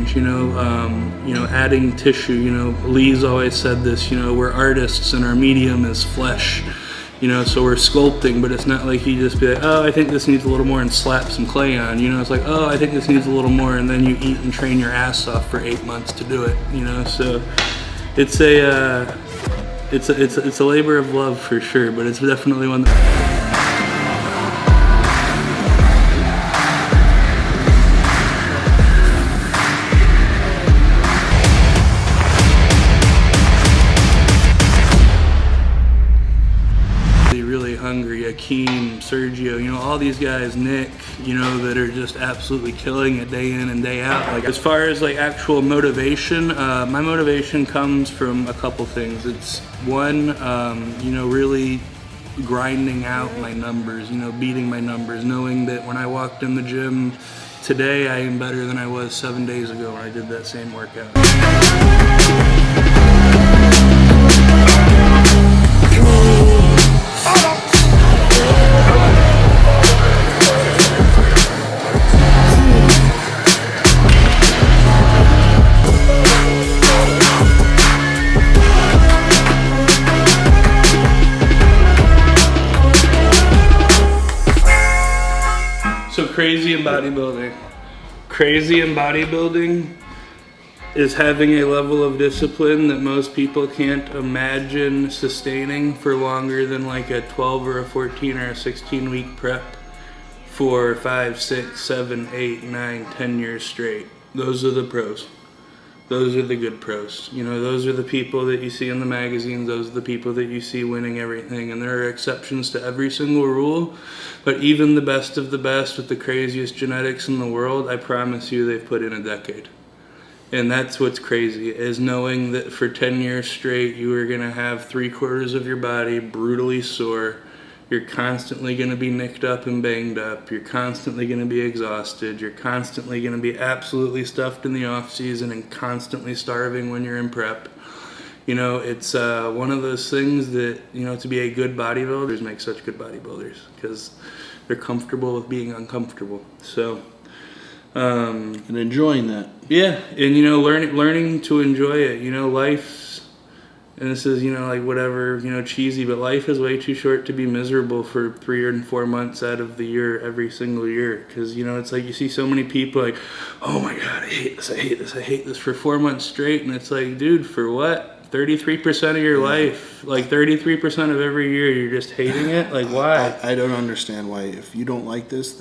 change, adding tissue. Lee's always said this, we're artists and our medium is flesh. So we're sculpting, but it's not like you just be like, oh, I think this needs a little more and slap some clay on. It's like, oh, I think this needs a little more, and then you eat and train your ass off for 8 months to do it. So it's a labor of love for sure, but it's definitely one that really hungry. Akeem, Sergio, all these guys, Nick, that are just absolutely killing it day in and day out. Like, as far as like actual motivation, my motivation comes from a couple things. It's one, really grinding out my numbers, beating my numbers, knowing that when I walked in the gym today, I am better than I was 7 days ago when I did that same workout. So crazy in bodybuilding is having a level of discipline that most people can't imagine sustaining for longer than like a 12 or a 14 or a 16 week prep for 5, 6, 7, 8, 9, 10 years straight. Those are the pros. Those are the good pros. Those are the people that you see in the magazines. Those are the people that you see winning everything. And there are exceptions to every single rule. But even the best of the best with the craziest genetics in the world, I promise you they've put in a decade. And that's what's crazy, is knowing that for 10 years straight, you are going to have 3/4 of your body brutally sore. You're constantly going to be nicked up and banged up. You're constantly going to be exhausted. You're constantly going to be absolutely stuffed in the off season and constantly starving when you're in prep. It's one of those things that, to be a good bodybuilders make such good bodybuilders because they're comfortable with being uncomfortable. So, and enjoying that. Yeah, and learning to enjoy it. Life's, and this is, like whatever, cheesy, but life is way too short to be miserable for 3 or 4 months out of the year, every single year. Because, it's like you see so many people like, oh my God, I hate this, I hate this, I hate this for 4 months straight. And it's like, dude, for what? 33% of your life, like 33% of every year, you're just hating it? Like, why? I don't understand why. If you don't like this,